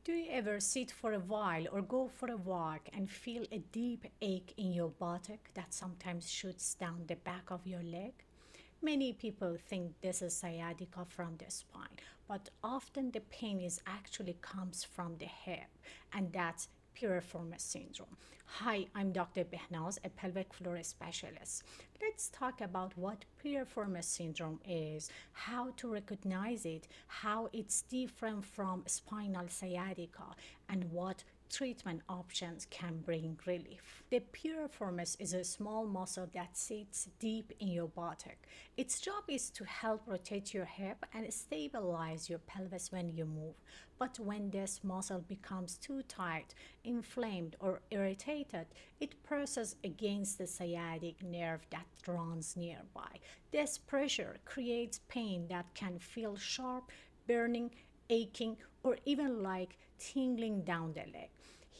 Do you ever sit for a while or go for a walk and feel a deep ache in your buttock that sometimes shoots down the back of your leg? Many people think this is sciatica from the spine, but often the pain is actually comes from the hip, and that's Piriformis syndrome. Hi, I'm Dr. Behnaz, a pelvic floor specialist. Let's talk about what Piriformis syndrome is, how to recognize it, how it's different from spinal sciatica, and what treatment options can bring relief. The piriformis is a small muscle that sits deep in your buttock. Its job is to help rotate your hip and stabilize your pelvis when you move. But when this muscle becomes too tight, inflamed, or irritated, it presses against the sciatic nerve that runs nearby. This pressure creates pain that can feel sharp, burning, aching, or even like tingling down the leg.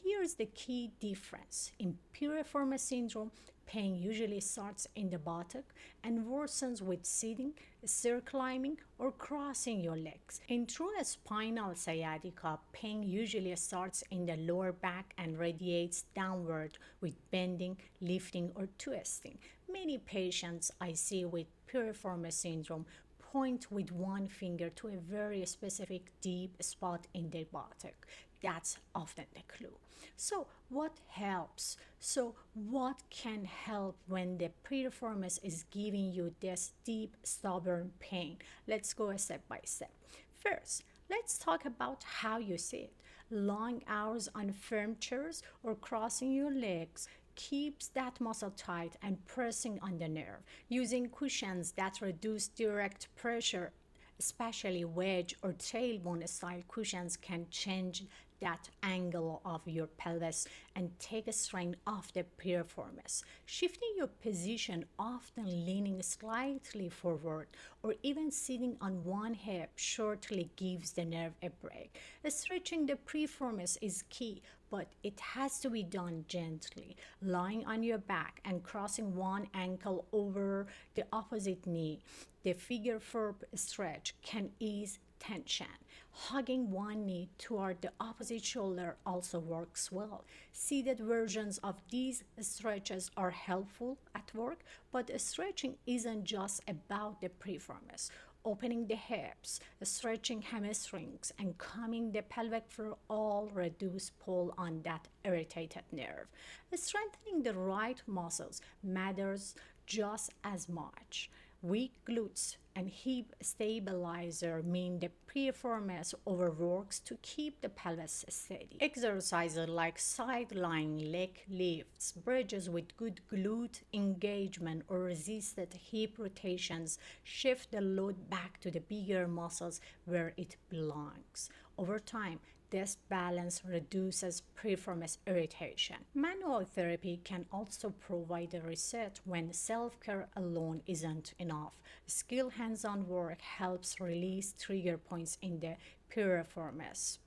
Here's the key difference. In piriformis syndrome, pain usually starts in the buttock and worsens with sitting, stair climbing, or crossing your legs. In true spinal sciatica, pain usually starts in the lower back and radiates downward with bending, lifting, or twisting. Many patients I see with piriformis syndrome point with one finger to a very specific deep spot in the buttock. That's often the clue. So, what helps? So, what can help when the piriformis is giving you this deep, stubborn pain? Let's go step by step. First, let's talk about how you sit. Long hours on firm chairs or crossing your legs keeps that muscle tight and pressing on the nerve. Using cushions that reduce direct pressure, especially wedge or tailbone style cushions, can change that angle of your pelvis and take a strain off the piriformis. Shifting your position, often leaning slightly forward or even sitting on one hip shortly, gives the nerve a break. Stretching the piriformis is key, but it has to be done gently. Lying on your back and crossing one ankle over the opposite knee, the figure four stretch can ease tension. Hugging one knee toward the opposite shoulder also works well. Seated versions of these stretches are helpful at work, but stretching isn't just about the piriformis. Opening the hips, stretching hamstrings, and calming the pelvic floor all reduce pull on that irritated nerve. Strengthening the right muscles matters just as much. Weak glutes and hip stabilizer mean the piriformis overworks to keep the pelvis steady. Exercises like side lying leg lifts, bridges with good glute engagement, or resisted hip rotations shift the load back to the bigger muscles where it belongs. Over time, this balance reduces piriformis irritation. Manual therapy can also provide a reset when self-care alone isn't enough. Skilled hands-on work helps release trigger points in the piriformis,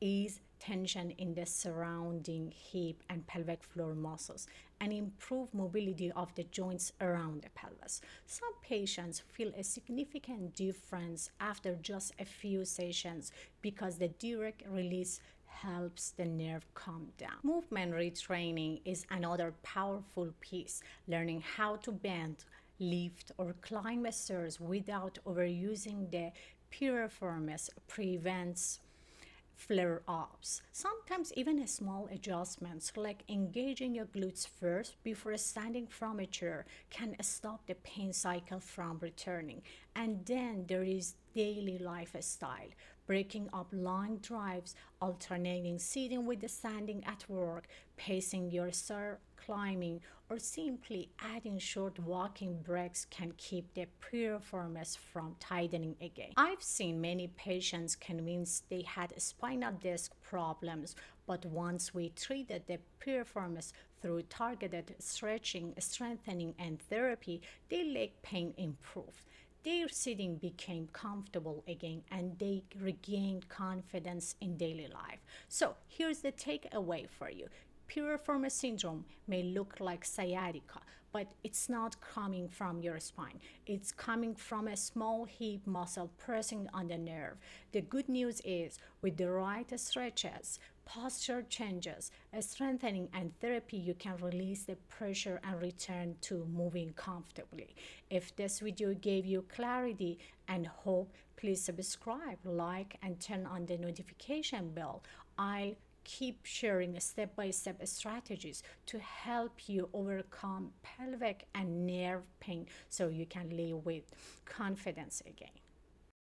ease tension in the surrounding hip and pelvic floor muscles, and improve mobility of the joints around the pelvis. Some patients feel a significant difference after just a few sessions because the direct release helps the nerve calm down. Movement retraining is another powerful piece. Learning how to bend, lift, or climb stairs without overusing the piriformis prevents flare ups. Sometimes, even small adjustments like engaging your glutes first before standing from a chair can stop the pain cycle from returning. And then there is daily lifestyle, breaking up long drives, alternating sitting with the standing at work, pacing your stair climbing, or simply adding short walking breaks can keep the piriformis from tightening again. I've seen many patients convinced they had spinal disc problems, but once we treated the piriformis through targeted stretching, strengthening, and therapy, their leg pain improved. Their sitting became comfortable again and they regained confidence in daily life. So, here's the takeaway for you. Piriformis syndrome may look like sciatica, but it's not coming from your spine. It's coming from a small hip muscle pressing on the nerve. The good news is, with the right stretches, posture changes, strengthening, and therapy, you can release the pressure and return to moving comfortably. If this video gave you clarity and hope, please subscribe, like, and turn on the notification bell. I'll keep sharing step-by-step strategies to help you overcome pelvic and nerve pain so you can live with confidence again.